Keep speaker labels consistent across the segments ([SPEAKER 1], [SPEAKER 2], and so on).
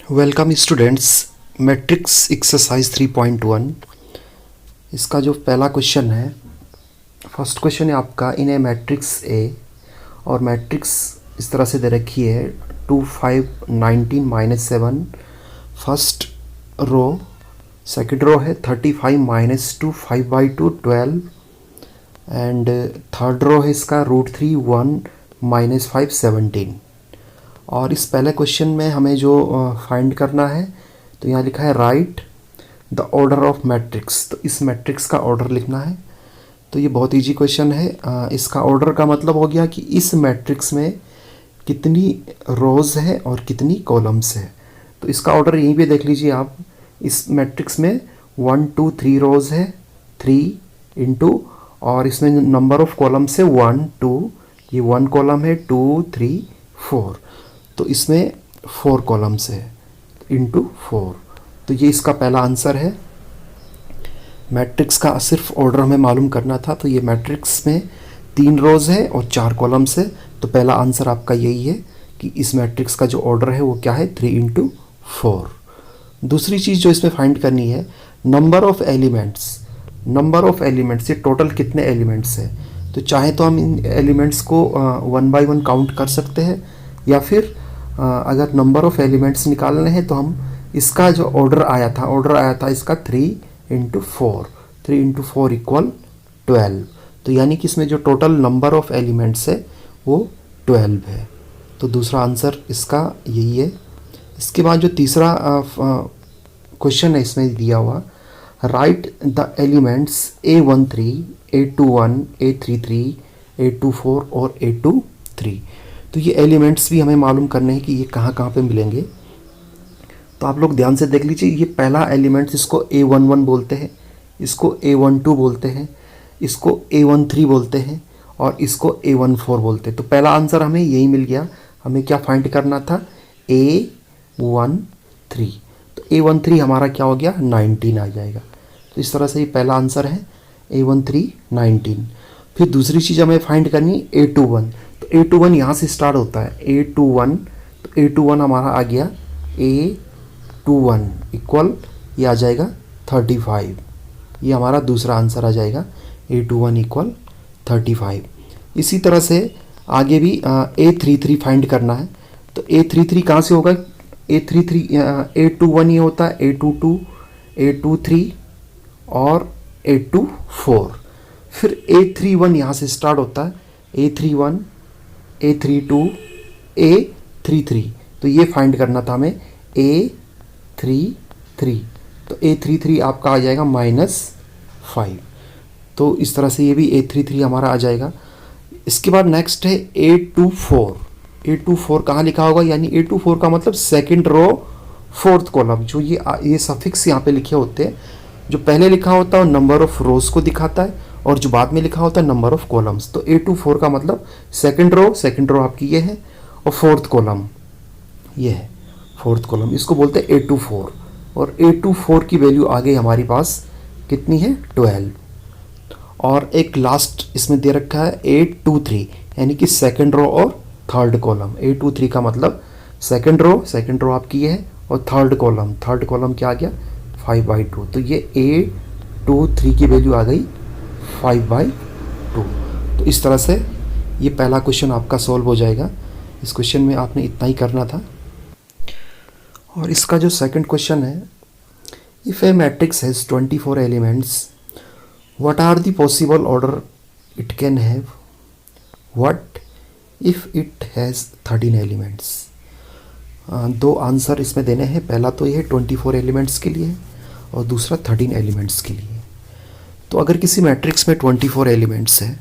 [SPEAKER 1] Welcome students. Matrix exercise 3.1 इसका जो पहला क्वेश्चन है, फर्स्ट क्वेश्चन है आपका इन ए मैट्रिक्स ए, और मैट्रिक्स इस तरह से दे रखी है 2 5 19 -7 फर्स्ट रो, सेकंड रो है 35 -2 5/2 12 एंड थर्ड रो है इसका √3 1 -5 17। और इस पहले क्वेश्चन में हमें जो फाइंड करना है, तो यहाँ लिखा है right the order of matrix. तो इस मैट्रिक्स का ऑर्डर लिखना है। तो ये बहुत इजी क्वेश्चन है। इसका ऑर्डर का मतलब हो गया कि इस मैट्रिक्स में कितनी रोज़ है और कितनी कॉलम्स है। तो इसका ऑर्डर यहीं पे देख लीजिए आप। इस मैट्रिक्स में 1 2 3 रोज़ है, 3 इंटू, और इसमें नंबर ऑफ कॉलम्स है 1 2, ये 1 कॉलम है, 2 3 4, तो इसमें 4 कॉलम्स है इंटू 4। तो ये इसका पहला आंसर है। मैट्रिक्स का सिर्फ ऑर्डर हमें मालूम करना था। तो ये मैट्रिक्स में 3 रोज़ है और 4 कॉलम्स है। तो पहला आंसर आपका यही है कि इस मैट्रिक्स का जो ऑर्डर है वो क्या है, 3 × 4। दूसरी चीज़ जो इसमें फाइंड करनी है, number of elements. Number of elements, ये टोटल कितने एलिमेंट्स है। तो चाहे तो हम इन एलिमेंट्स को 1 बाय 1 काउंट कर सकते हैं, या फिर अगर नंबर ऑफ एलिमेंट्स निकालने हैं तो हम इसका जो ऑर्डर आया था इसका 3 × 4, 3 × 4 = 12। तो यानी कि इसमें जो टोटल नंबर ऑफ एलिमेंट्स है वो 12 है। तो दूसरा आंसर इसका यही है। इसके बाद जो तीसरा क्वेश्चन है इसमें दिया हुआ, right the elements A13 A21 A33 A24 और A23। तो ये एलिमेंट्स भी हमें मालूम करने हैं कि ये कहाँ कहाँ पे मिलेंगे। तो आप लोग ध्यान से देख लीजिए। ये पहला एलिमेंट्स, इसको A11 बोलते हैं, इसको A12 बोलते हैं, इसको A13 बोलते हैं, और इसको A14 बोलते हैं। तो पहला आंसर हमें यही मिल गया। हमें क्या फाइंड करना था, A13। तो A13 हमारा क्या हो गया, 19 आ जाएगा। तो इस तरह से ये पहला आंसर है, A13 19। फिर दूसरी चीज़ हमें फाइंड करनी A21। तो A21 यहाँ से स्टार्ट होता है, A21। तो A21 हमारा आ गया A21 इक्वल, ये आ जाएगा 35। ये हमारा दूसरा आंसर आ जाएगा, A21 = 35। इसी तरह से आगे भी A33 फाइंड करना है। तो A33 कहाँ से होगा, A33 A21 ये होता है, A22 A23 और A24। फिर A31 यहाँ से स्टार्ट होता है, A31 A32 A33। तो ये फाइंड करना था हमें, A33। तो A33 आपका आ जाएगा -5। तो इस तरह से ये भी A33 हमारा आ जाएगा। इसके बाद नेक्स्ट है A24। A24 कहाँ लिखा होगा, यानी A24 का मतलब सेकंड रो 4th कॉलम। जो ये सफिक्स यहाँ पे लिखे होते हैं, जो पहले लिखा होता है नंबर ऑफ रोज को दिखाता है, और जो बाद में लिखा होता है नंबर ऑफ कॉलम्स। तो A24 का मतलब सेकंड रो आपकी ये है, और 4th कॉलम ये है, 4th कॉलम, इसको बोलते हैं A24। और A24 की वैल्यू आ गई हमारे पास कितनी है, 12। और एक लास्ट इसमें दे रखा है A23, यानी कि सेकंड रो और थर्ड कॉलम। A23 का मतलब सेकंड रो आपकी ये है, और थर्ड कॉलम क्या आ गया, 5/2। तो ये A23 की वैल्यू आ गई 5/2। तो इस तरह से ये पहला क्वेश्चन आपका सॉल्व हो जाएगा। इस क्वेश्चन में आपने इतना ही करना था। और इसका जो सेकंड क्वेश्चन है, if a matrix has 24 elements, what are the possible order it can have, what if it has 13 elements. दो आंसर इसमें देने हैं। पहला तो ये 24 एलिमेंट्स के लिए, और दूसरा 13 एलिमेंट्स के लिए। तो अगर किसी मैट्रिक्स में 24 एलिमेंट्स है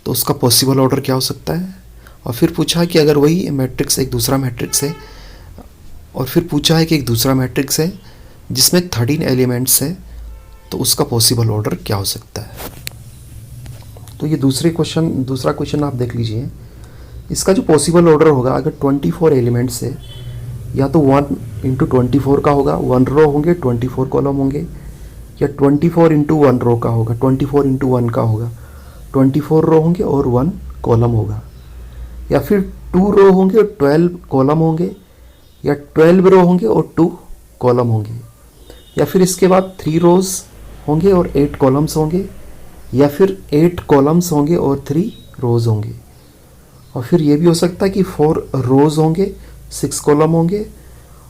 [SPEAKER 1] तो उसका पॉसिबल ऑर्डर क्या हो सकता है। और फिर पूछा है कि अगर वही मैट्रिक्स एक दूसरा मैट्रिक्स है, और फिर पूछा है कि एक दूसरा मैट्रिक्स है जिसमें 13 एलिमेंट्स है, तो उसका पॉसिबल ऑर्डर क्या हो सकता है। तो ये दूसरा क्वेश्चन आप देख लीजिए। इसका जो पॉसिबल ऑर्डर होगा, अगर 24 एलिमेंट्स है, या तो 1 × 24 का होगा, 1 रो होंगे, 24 कॉलम होंगे, या 24 × 1 रो का होगा, 24 × 1 का होगा, 24 रो होंगे और 1 कॉलम होगा, या फिर 2 रो होंगे और 12 कॉलम होंगे, या 12 रो होंगे और 2 कॉलम होंगे, या फिर इसके बाद 3 रोज होंगे और 8 कॉलम्स होंगे, या फिर 8 कॉलम्स होंगे और 3 रोज होंगे। और फिर ये भी हो सकता है कि 4 रोज होंगे, 6 कॉलम होंगे,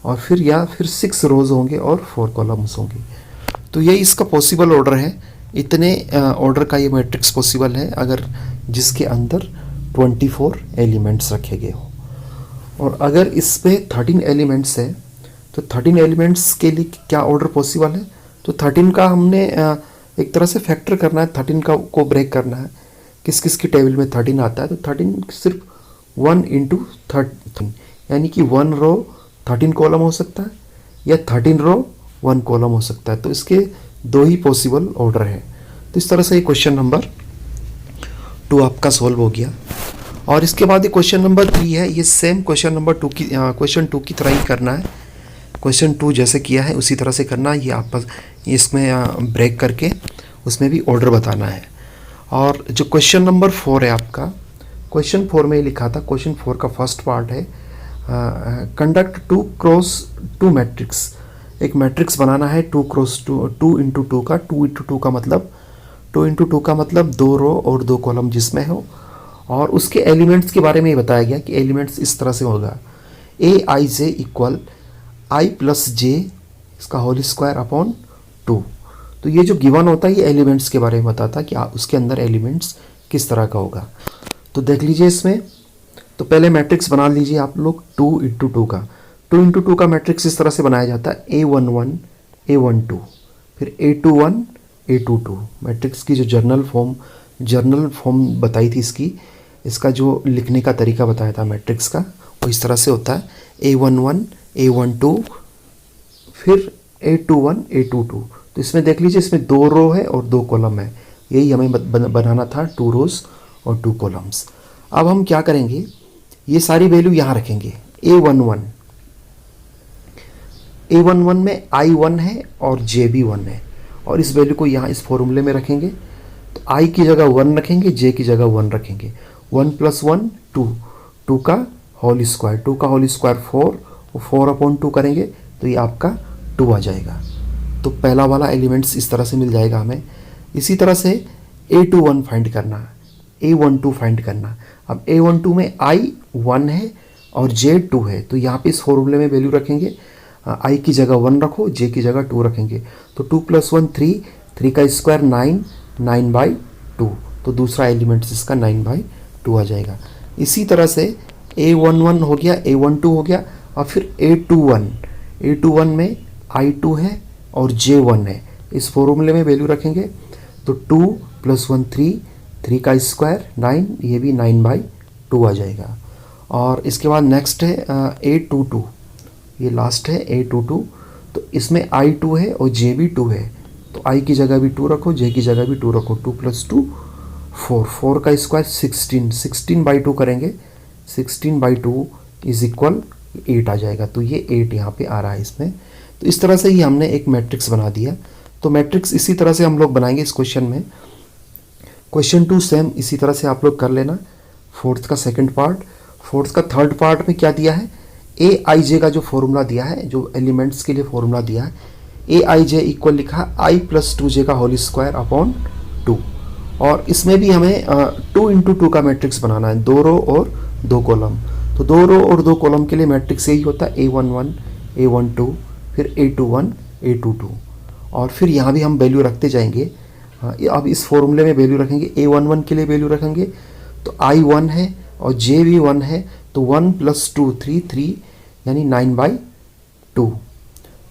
[SPEAKER 1] और फिर या फिर 6 रोज होंगे और 4 कॉलम्स होंगे। तो ये इसका पॉसिबल ऑर्डर है। इतने ऑर्डर का ये मैट्रिक्स पॉसिबल है अगर जिसके अंदर 24 एलिमेंट्स रखे गए हो। और अगर इसमें 13 एलिमेंट्स है तो 13 एलिमेंट्स के लिए क्या ऑर्डर पॉसिबल है? तो 13 का हमने एक तरह से फैक्टर करना है, 13 का को ब्रेक करना है। किस किस की टेबल में 13 आता है? तो 13 सिर्फ 1 इंटू 13, यानी कि 1 रो 13 कॉलम हो सकता है या 13 रो 1 कॉलम हो सकता है। तो इसके 2 ही पॉसिबल ऑर्डर है। तो इस तरह से ये क्वेश्चन नंबर 2 आपका सॉल्व हो गया। और इसके बाद ये क्वेश्चन नंबर 3 है। ये सेम क्वेश्चन नंबर 2 की क्वेश्चन 2 की तरह ही करना है। क्वेश्चन 2 जैसे किया है उसी तरह से करना है। ये आप इसमें ब्रेक करके उसमें भी ऑर्डर बताना है। और जो क्वेश्चन नंबर 4 है आपका, क्वेश्चन 4 में लिखा था, क्वेश्चन 4 का फर्स्ट पार्ट है कंडक्ट 2 क्रॉस 2 मैट्रिक्स। एक मैट्रिक्स बनाना है 2 क्रॉस 2, 2 इंटू 2 का। 2 इंटू 2 का मतलब 2 इंटू 2 का मतलब 2 रो और 2 कॉलम जिसमें हो। और उसके एलिमेंट्स के बारे में ये बताया गया कि एलिमेंट्स इस तरह से होगा ए आई जे इक्वल आई प्लस जे इसका होल स्क्वायर अपॉन 2। तो ये जो गिवन होता है ये एलिमेंट्स के बारे में बताता है कि उसके अंदर एलिमेंट्स किस तरह का होगा। तो देख लीजिए इसमें, तो पहले मैट्रिक्स बना लीजिए आप लोग 2 इंटू 2 का। 2 इंटू 2 का मैट्रिक्स इस तरह से बनाया जाता है A11 A12, फिर A21 A22। मैट्रिक्स की जो जर्नल फॉर्म बताई थी इसका जो लिखने का तरीका बताया था मैट्रिक्स का, वो इस तरह से होता है A11 A12 फिर A21 A22। तो इसमें देख लीजिए, इसमें 2 रो है और 2 कॉलम है। यही हमें बनाना था, 2 रोज और 2 कॉलम्स। अब हम क्या करेंगे, ये सारी वैल्यू यहाँ रखेंगे। A11 में I 1 है और J भी 1 है, और इस वैल्यू को यहाँ इस फॉर्मूले में रखेंगे। तो I की जगह 1 रखेंगे, J की जगह 1 रखेंगे। 1 + 1 2, 2 का होल स्क्वायर, 2 का होल स्क्वायर 4, और 4/2 करेंगे तो ये आपका 2 आ जाएगा। तो पहला वाला एलिमेंट्स इस तरह से मिल जाएगा हमें। इसी तरह से A21 फाइंड करना, A12 फाइंड करना। अब A12 में I 1 है और J 2 है, तो यहाँ पे इस फॉर्मूले में वैल्यू रखेंगे। I की जगह 1 रखो, J की जगह 2 रखेंगे। तो 2 + 1 3, 3 का स्क्वायर 9, 9/2। तो दूसरा एलिमेंट इसका 9/2 आ जाएगा। इसी तरह से A11 हो गया, A12 हो गया, और फिर A21 में I 2 है और J 1 है। इस फॉर्मूले में वैल्यू रखेंगे। तो 2 + 1 3, 3 का स्क्वायर 9, ये भी 9/2 आ जाएगा। और इसके बाद नेक्स्ट है A22, ये लास्ट है A22। तो इसमें I 2 है और J भी 2 है, तो I की जगह भी 2 रखो, J की जगह भी 2 रखो। 2 + 2 4, 4 का स्क्वायर 16, 16/2 करेंगे। 16/2 = 8 आ जाएगा। तो ये 8 यहाँ पे आ रहा है इसमें। तो इस तरह से ही हमने एक मैट्रिक्स बना दिया। तो मैट्रिक्स इसी तरह से हम लोग बनाएंगे इस क्वेश्चन में। क्वेश्चन 2 सेम इसी तरह से आप लोग कर लेना। फोर्थ का सेकंड पार्ट, फोर्थ का थर्ड पार्ट में क्या दिया है, AIJ का जो फॉर्मूला दिया है, जो एलिमेंट्स के लिए फॉर्मूला दिया है, AIJ इक्वल लिखा I + 2J का होल स्क्वायर अपॉन 2। और इसमें भी हमें 2 इंटू 2 का मैट्रिक्स बनाना है, 2 रो और 2 कॉलम। तो 2 रो और 2 कॉलम के लिए मैट्रिक्स यही होता है A11 A12 फिर A21 A22। और फिर यहाँ भी हम वैल्यू रखते जाएंगे। अब इस फॉर्मूले में वैल्यू रखेंगे। A11 के लिए वैल्यू रखेंगे, तो I 1 है और J भी 1 है, तो 1 + 2 3, 3 यानी 9/2।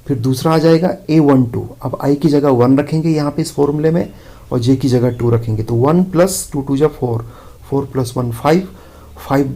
[SPEAKER 1] फिर दूसरा आ जाएगा A12। अब I की जगह 1 रखेंगे यहाँ पे इस फॉर्मूले में, और J की जगह 2 रखेंगे। तो 1 + 2 2 4, 4 + 1 5,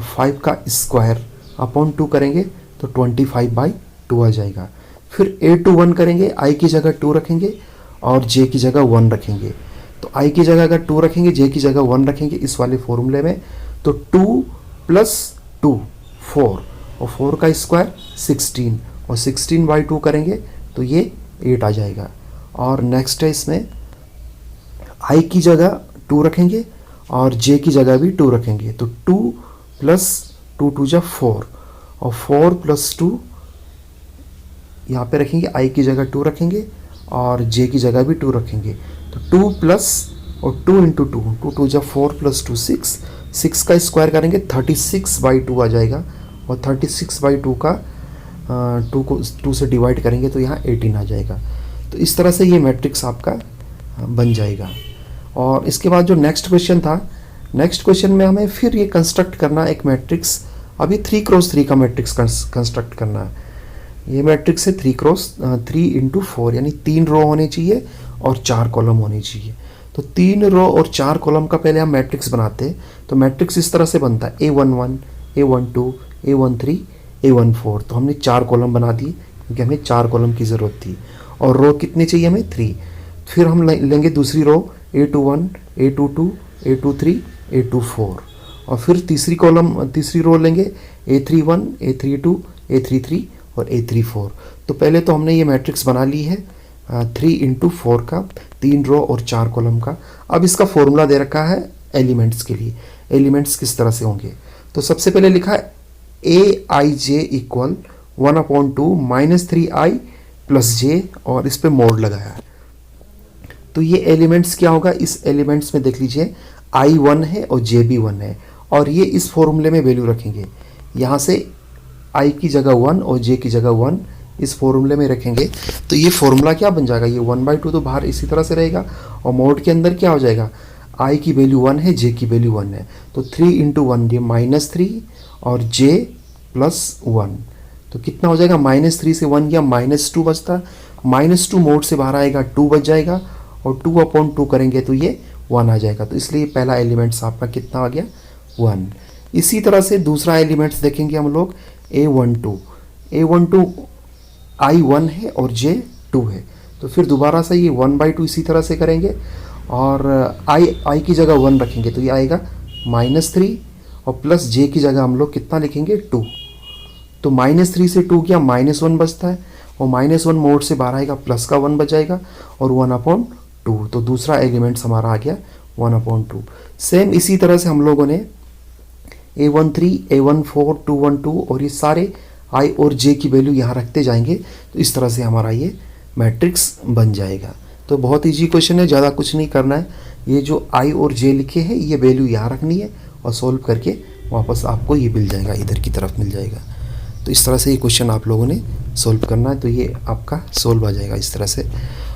[SPEAKER 1] 5 का स्क्वायर अपॉन 2 करेंगे तो 25/2 आ जाएगा। फिर A21 करेंगे, I की जगह 2 रखेंगे और J की जगह 1 रखेंगे। तो I की जगह अगर 2 रखेंगे, J की जगह 1 रखेंगे इस वाले फॉर्मूले में, तो 2 + 2 4, और 4 का स्क्वायर 16, और 16/2 करेंगे तो ये 8 आ जाएगा। और नेक्स्ट है इसमें I की जगह 2 रखेंगे और J की जगह भी 2 रखेंगे। तो 2 + 2 2 4, और 4 प्लस 2 यहाँ पे रखेंगे, आई की जगह 2 रखेंगे और जे की जगह भी 2 रखेंगे। तो 2 प्लस और 2 इंटू 2, 2 जब 4 प्लस 2 6, 6 का स्क्वायर करेंगे 36/2 आ जाएगा। और 36/2 का 2 को 2 से डिवाइड करेंगे तो यहाँ 18 आ जाएगा। तो इस तरह से ये मैट्रिक्स आपका बन जाएगा। और इसके बाद जो नेक्स्ट क्वेश्चन था, नेक्स्ट क्वेश्चन में हमें फिर ये कंस्ट्रक्ट करना है एक मैट्रिक्स। अभी 3x3 का मैट्रिक्स कंस्ट्रक्ट करना है। ये मैट्रिक्स है 3 इंटू 4, यानी 3 रो होने चाहिए और 4 कॉलम होने चाहिए। तो 3 रो और 4 कॉलम का पहले हम मैट्रिक्स बनाते हैं। तो मैट्रिक्स इस तरह से बनता है A11, A12, A13, A14। तो हमने 4 कॉलम बना दिए क्योंकि हमें 4 कॉलम की ज़रूरत थी। और रो कितने चाहिए हमें? 3। फिर हम लेंगे दूसरी रो A21, A22, A23, A24। और फिर तीसरी रो लेंगे A31, A32, A33 और A34। तो पहले तो हमने ये मैट्रिक्स बना ली है 3 इंटू 4 का, 3 रो और 4 कॉलम का। अब इसका फॉर्मूला दे रखा है एलिमेंट्स के लिए। एलिमेंट्स किस तरह से होंगे? तो सबसे पहले लिखा है AIJ इक्वल 1/2 -3i प्लस जे, और इस पे मोड लगाया है। तो ये एलिमेंट्स क्या होगा? इस एलिमेंट्स में देख लीजिए I 1 है और J भी 1 है, और ये इस फॉर्मूले में वैल्यू रखेंगे। यहाँ से I की जगह 1 और J की जगह 1 इस फॉर्मूले में रखेंगे। तो ये फॉर्मूला क्या बन जाएगा? ये 1/2 तो बाहर इसी तरह से रहेगा, और मोड के अंदर क्या हो जाएगा? I की वैल्यू 1 है, J की वैल्यू 1 है। तो 3 इंटू 1 ये -3 और J प्लस 1। तो कितना हो जाएगा? -3 से 1 या -2 बचता। -2 मोड से बाहर आएगा, 2 बच जाएगा, और 2/2 करेंगे तो ये 1 आ जाएगा। तो इसलिए पहला एलिमेंट्स आपका कितना आ गया? 1। इसी तरह से दूसरा एलिमेंट्स देखेंगे हम लोग A12 I 1 है और J 2 है। तो फिर दोबारा से ये 1/2 इसी तरह से करेंगे, और I की जगह 1 रखेंगे तो ये आएगा -3, और प्लस J की जगह हम लोग कितना लिखेंगे? 2। तो -3 से 2 गया, -1 बचता है, और -1 मोड से बाहर आएगा, प्लस का 1 बच जाएगा, और 1/2। तो दूसरा एलिमेंट्स हमारा आ गया 1/2। सेम इसी तरह से हम लोगों ने A13, A14, 212 और ये सारे I और J की वैल्यू यहाँ रखते जाएंगे। तो इस तरह से हमारा ये मैट्रिक्स बन जाएगा। तो बहुत ईजी क्वेश्चन है, ज़्यादा कुछ नहीं करना है। ये जो I और J लिखे हैं ये वैल्यू यहाँ रखनी है, और सॉल्व करके वापस आपको ये मिल जाएगा, इधर की तरफ मिल जाएगा। तो इस तरह से ये क्वेश्चन आप लोगों ने सॉल्व करना है। तो ये आपका सॉल्व आ जाएगा इस तरह से।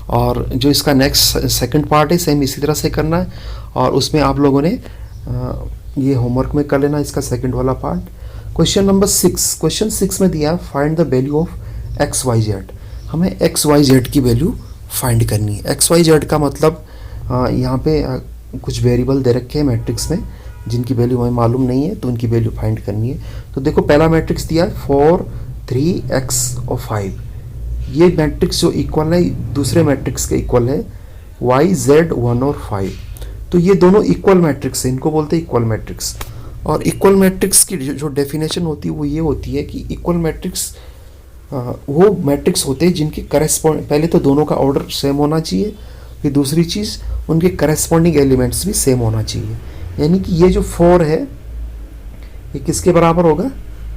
[SPEAKER 1] और जो इसका नेक्स्ट सेकंड पार्ट है सेम इसी तरह से करना है, और उसमें आप लोगों ने ये होमवर्क में कर लेना इसका सेकंड वाला पार्ट। क्वेश्चन नंबर 6, क्वेश्चन 6 में दिया find the value of XYZ। हमें XYZ की वैल्यू फाइंड करनी है। XYZ का मतलब यहाँ पे कुछ वेरिएबल दे रखे हैं मैट्रिक्स में जिनकी वैल्यू हमें मालूम नहीं है, तो उनकी वैल्यू फाइंड करनी है। तो देखो पहला मैट्रिक्स दिया है 4, 3, x और 5। ये मैट्रिक्स जो इक्वल है दूसरे मैट्रिक्स के इक्वल है y, z, 1 और 5। तो ये दोनों इक्वल मैट्रिक्स है, इनको बोलते हैं इक्वल मैट्रिक्स। और इक्वल मैट्रिक्स की जो डेफिनेशन होती है वो ये होती है कि इक्वल मैट्रिक्स वो मैट्रिक्स होते हैं जिनके करेस्पॉन्ड, पहले तो दोनों का ऑर्डर सेम होना चाहिए, फिर दूसरी चीज़ उनके करेस्पॉन्डिंग एलिमेंट्स भी सेम होना चाहिए। यानी कि ये जो 4 है ये किसके बराबर होगा?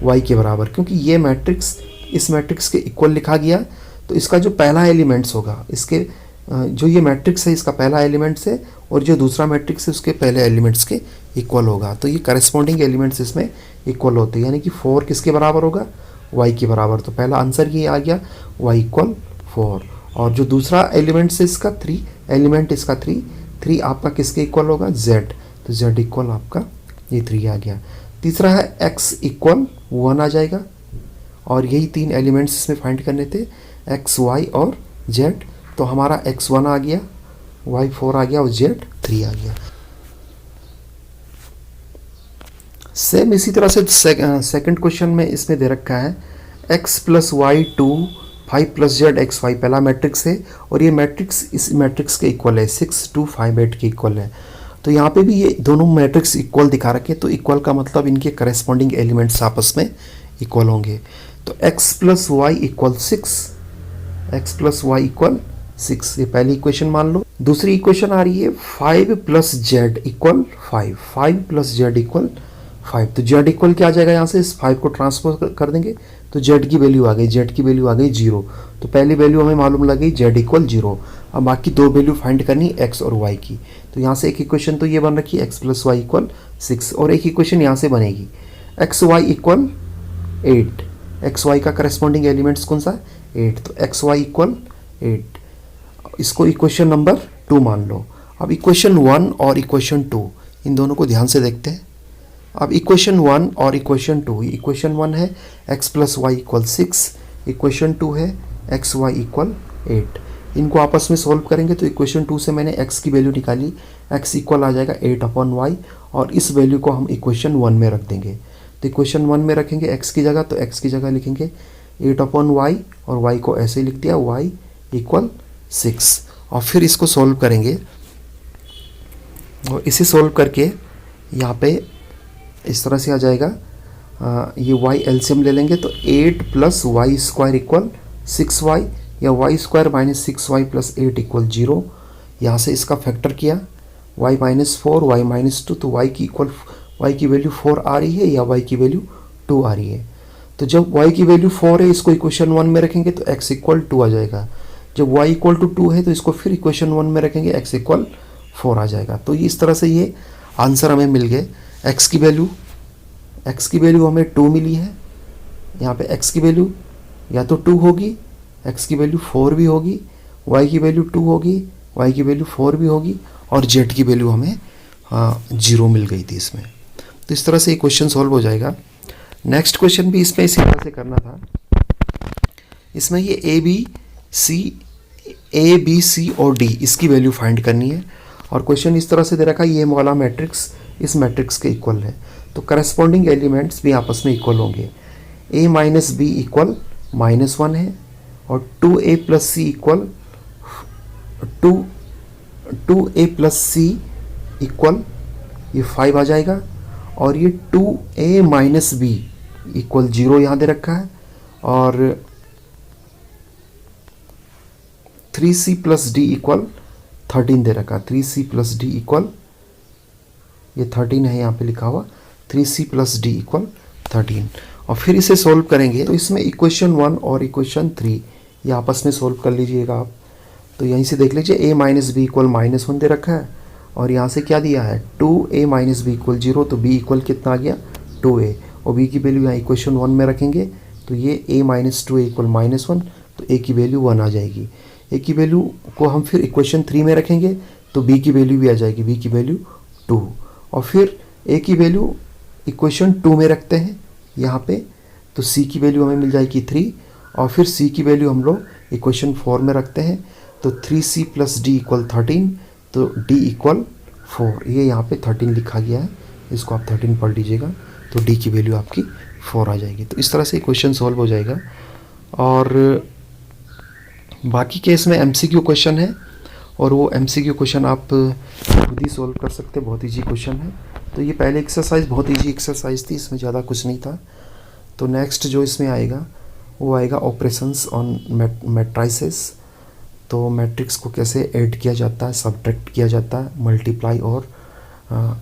[SPEAKER 1] y के बराबर, क्योंकि ये मैट्रिक्स इस मैट्रिक्स के इक्वल लिखा गया। तो इसका जो पहला एलिमेंट्स होगा, इसके जो ये मैट्रिक्स है इसका पहला एलिमेंट्स है, और जो दूसरा मैट्रिक्स है उसके पहले एलिमेंट्स के इक्वल होगा। तो ये करेस्पॉन्डिंग एलिमेंट्स इसमें इक्वल होते हैं, यानी कि 4 किसके बराबर होगा? y के बराबर। तो पहला आंसर ये आ गया y = 4। और जो दूसरा एलिमेंट्स है इसका 3, एलिमेंट इसका 3 आपका किसके इक्वल होगा? z। तो z इक्वल आपका ये 3 आ गया। तीसरा है x = 1 आ जाएगा, और यही 3 एलिमेंट्स इसमें फाइंड करने थे, x, y और z। तो हमारा x 1 आ गया, y 4 आ गया और z 3 आ गया। सेम इसी तरह से सेकंड क्वेश्चन में इसमें दे रखा है x + y 2, 5 + z xy पहला मैट्रिक्स है, और ये मैट्रिक्स इस मैट्रिक्स के इक्वल है, 6, 2, 5, 8 के इक्वल है। तो यहाँ पे भी ये दोनों मैट्रिक्स इक्वल दिखा रखे, तो इक्वल का मतलब इनके करेस्पॉन्डिंग एलिमेंट्स आपस में इक्वल होंगे। तो x + y = 6, x + y = 6, ये पहली इक्वेशन मान लो। दूसरी इक्वेशन आ रही है 5 + z = 5, 5 + z = 5। तो जेड इक्वल क्या आ जाएगा, यहाँ से इस 5 को ट्रांसफर कर देंगे तो जेड की वैल्यू आ गई, जेड की वैल्यू आ गई 0। तो पहली वैल्यू हमें मालूम लग गई जेड इक्वल 0। अब बाकी दो वैल्यू फाइंड करनी एक्स और वाई की। तो यहाँ से एक इक्वेशन तो ये बन रखी है एक्स प्लस वाई इक्वल 6, और एक इक्वेशन यहाँ से बनेगी X Y equal 8। X Y का करस्पॉन्डिंग एलिमेंट्स कौन सा है 8, तो एक्स वाई इक्वल 8। इसको इक्वेशन नंबर 2 मान लो। अब इक्वेशन 1 और इक्वेशन 2 इन दोनों को ध्यान से देखते हैं। अब इक्वेशन 1 और इक्वेशन 2, इक्वेशन 1 है x plus Y equal 6, equation 2 है एक्स वाई इक्वल 8। इनको आपस में सॉल्व करेंगे तो इक्वेशन 2 से मैंने x की वैल्यू निकाली, x इक्वल आ जाएगा 8/y, और इस वैल्यू को हम इक्वेशन 1 में रख देंगे। तो इक्वेशन 1 में रखेंगे x की जगह, तो x की जगह लिखेंगे 8/y और y को ऐसे ही लिख दिया y इक्वल 6। और फिर इसको सॉल्व करेंगे, और इसे सॉल्व करके यहाँ पे इस तरह से आ जाएगा, ये y एलसीएम ले लेंगे तो 8 plus Y square equal 6y, या Y square minus 6y plus 8 equal 0। यहाँ से इसका फैक्टर किया y माइनस 4 वाई माइनस 2, तो y की वैल्यू 4 आ रही है या y की वैल्यू 2 आ रही है। तो जब y की वैल्यू 4 है इसको इक्वेशन 1 में रखेंगे तो x इक्वल 2 आ जाएगा। जब y इक्वल टू 2 है तो इसको फिर इक्वेशन 1 में रखेंगे, x इक्वल 4 आ जाएगा। तो इस तरह से ये आंसर हमें मिल गए। x की वैल्यू हमें 2 मिली है, यहाँ पे x की वैल्यू या तो 2 होगी, x की वैल्यू 4 भी होगी, y की वैल्यू 2 होगी, y की वैल्यू 4 भी होगी, और z की वैल्यू हमें 0 मिल गई थी इसमें। तो इस तरह से ये क्वेश्चन सॉल्व हो जाएगा। नेक्स्ट क्वेश्चन भी इसमें इसी तरह से करना था। इसमें ये ए बी सी और डी इसकी वैल्यू फाइंड करनी है, और क्वेश्चन इस तरह से दे रखा है ये वाला मैट्रिक्स इस मैट्रिक्स के इक्वल है, तो करस्पॉन्डिंग एलिमेंट्स भी आपस में इक्वल होंगे। a माइनस बी इक्वल -1 है, और 2a प्लस सी इक्वल 2a प्लस सी इक्वल ये 5 आ जाएगा, और ये 2a माइनस बी इक्वल 0 यहाँ दे रखा है, और 3c प्लस डी इक्वल 13 दे रखा है। 3c प्लस डी इक्वल ये 13 है यहाँ पे लिखा हुआ, 3c प्लस डी इक्वल 13। और फिर इसे सोल्व करेंगे तो इसमें इक्वेशन 1 और इक्वेशन 3 ये आपस में सोल्व कर लीजिएगा आप। तो यहीं से देख लीजिए a माइनस बी इक्वल -1 दे रखा है, और यहाँ से क्या दिया है 2a माइनस बी इक्वल 0, तो b इक्वल कितना आ गया 2a, और b की वैल्यू यहाँ इक्वेशन 1 में रखेंगे तो ये a माइनस 2a इक्वल -1, तो a की वैल्यू 1 आ जाएगी। a की वैल्यू को हम फिर इक्वेशन 3 में रखेंगे तो b की वैल्यू भी आ जाएगी, b की वैल्यू 2, और फिर a की वैल्यू इक्वेशन 2 में रखते हैं यहाँ पे, तो c की वैल्यू हमें मिल जाएगी 3, और फिर c की वैल्यू हम लोग इक्वेशन 4 में रखते हैं, तो 3c प्लस डी इक्वल 13, तो d इक्वल 4। ये यहाँ पे 13 लिखा गया है, इसको आप 13 पढ़ लीजिएगा, तो d की वैल्यू आपकी 4 आ जाएगी। तो इस तरह से क्वेश्चन सॉल्व हो जाएगा। और बाकी केस में MCQ क्वेश्चन है, और वो MCQ क्वेश्चन आप खुद ही सॉल्व कर सकते हैं, बहुत ईजी क्वेश्चन है। तो ये पहले एक्सरसाइज बहुत ईजी एक्सरसाइज थी, इसमें ज़्यादा कुछ नहीं था। तो नेक्स्ट जो इसमें आएगा वो आएगा ऑपरेशंस ऑन मैट्रिसेस। तो मैट्रिक्स को कैसे ऐड किया जाता है, सब्ट्रैक्ट किया जाता है,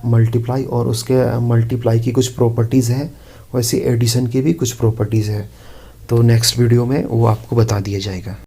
[SPEAKER 1] मल्टीप्लाई और उसके मल्टीप्लाई की कुछ प्रॉपर्टीज़ हैं, वैसे एडिशन की भी कुछ प्रॉपर्टीज़ है। तो नेक्स्ट वीडियो में वो आपको बता दिया जाएगा।